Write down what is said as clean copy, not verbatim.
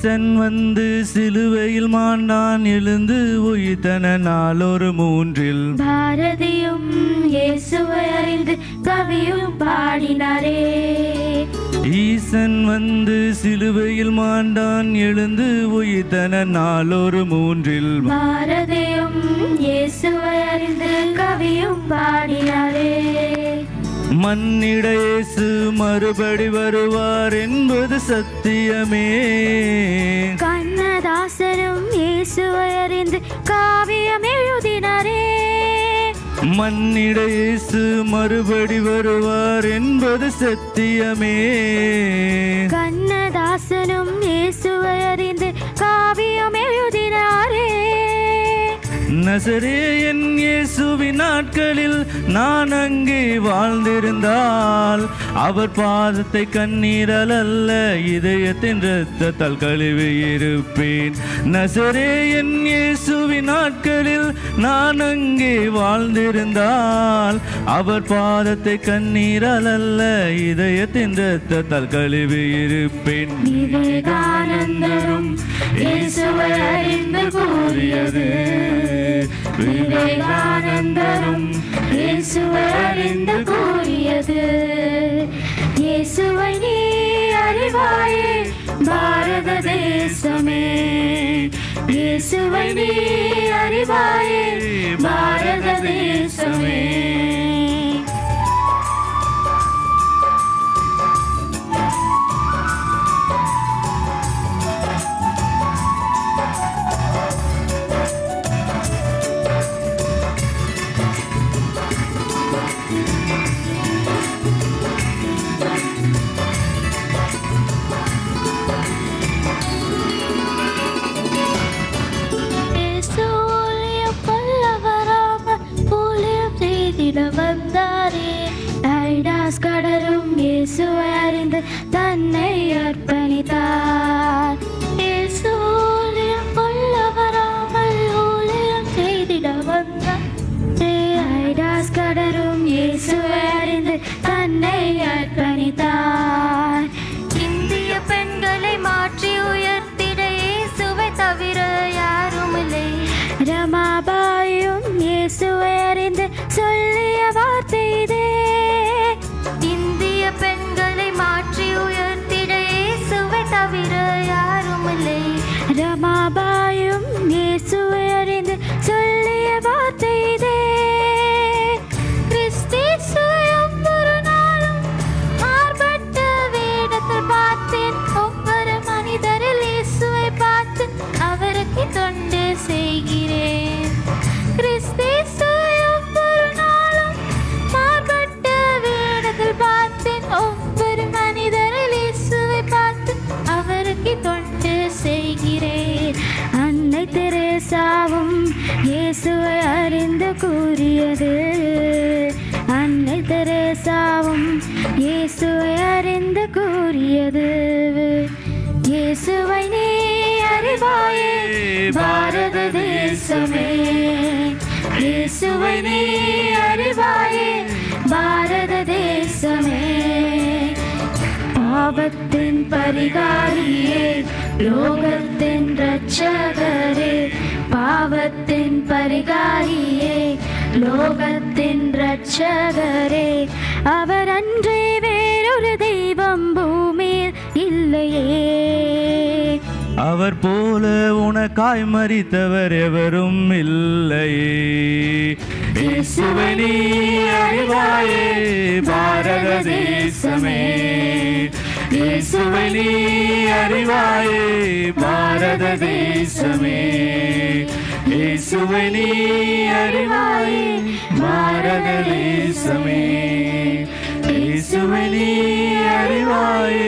ஈசன் வந்து சிலுவையில் மாண்டான் எழுந்து உயிர்த்தன நாளொரு மூன்றில். பாரதியும் இயேசுவை அறிந்து கவியும் பாடினாரே. ஈசன் வந்து சிலுவையில் மாண்டான் எழுந்து உயிர்த்தன நாளொரு மூன்றில். பாரதியும் இயேசுவை அறிந்து கவியும் பாடினாரே. மன்னிட இயேசு மறுபடி வருவார் என்பது சத்தியமே. கண்ணதாசனும் இயேசுவை அறிந்து காவியம் எழுதினாரே. மன்னிட இயேசு மறுபடி வருவார் என்பது சத்தியமே. கண்ணதாசனும் இயேசுவை அறிந்து காவியம் எழுதினாரே. நசரேயன் இயேசுவின் நாட்களில் நான் அங்கே வாழ்ந்திருந்தால் அவர் பாதத்தை கண்ணீரால் அல்ல இதயத்தின் இரத்தத்தால் கழுவி இருப்பேன். நசரேயன் இயேசுவின் நாட்களில் நான் அங்கே வாழ்ந்திருந்தால் அவர் பாதத்தை கண்ணீரால் அல்ல இதயத்தின் இரத்தத்தால் கழுவி இருப்பேன். விவேகானந்தரும் இயேசுவை அறிந்து கூறியது. விவேகானந்தரும் இயேசுவை அறிந்து கூறியது. இயேசுவை நீ அறிவாயே பாரத தேசமே. இயேசுவை நீ அறிவாயே பாரத தேசமே. கடலும் இயேசுவை அறிந்து தன்னை அர்ப்பணித்தார். இயேசுவின் கொல்ல வராமல் ஊழியம் செய்திட வந்தார். ஐடாஸ் கடலும் இயேசுவை அறிந்து தன்னை அர்ப்பணித்தார். இந்திய பெண்களை மாற்றி உயர்த்திட இயேசுவை தவிர யாரும் இல்லை. ரமாபாயும் இயேசுவை அறிந்து சொல்லிய வார்த்தை இதே. இந்திய பெண்களை மாற்றி உயர்த்திட இயேசுவை தவிர யாரும் இல்லை. ரமாபாயும் இயேசுவை அறிந்து சொல்லிய வார்த்தை இதே. கிறிஸ்தேசுவையும் ஒரு நாளும் மார்பட்ட வேடத்தில் பார்த்தேன். ஒவ்வொரு மனிதரில் இயேசுவை பார்த்து அவருக்கு தொண்டு செய்கிறேன். கிறிஸ்தேசுவையும் ஒரு நாளும் மார்பட்ட வேடத்தில் பார்த்தேன். ஒவ்வொரு மனிதரில் இயேசுவை பார்த்து அவருக்கு தொண்டு செய்கிறேன். அன்னை தெரேசாவும் இயேசுவை அறிந்து கூறியது. அன்னை தெரேசாவும் இயேசுவை அறிந்து கூறியது. இயேசுவை நீ அறிவாயே பாரத தேசமே. இயேசுவை நீ அறிவாயே பாரத தேசமே. பாவத்தின் பரிகாரியே லோகத்தின் இரட்சகரே. பாவத்தின் பரிகாரியே லோகத்தின் இரட்சகரே. அவர் அன்றே வேறொரு தெய்வம் பூமியில் இல்லையே. அவர் போல உனக்காய் மரித்தவர் எவரும் இல்லையே. இயேசுவை நீ அறிவாயே பாரத தேசமே. இயேசுவை நீ அறிவாயே பாரத தேசமே. இயேசுவை நீ அறிவாயே பாரத தேசமே. இயேசுவை நீ அறிவாயே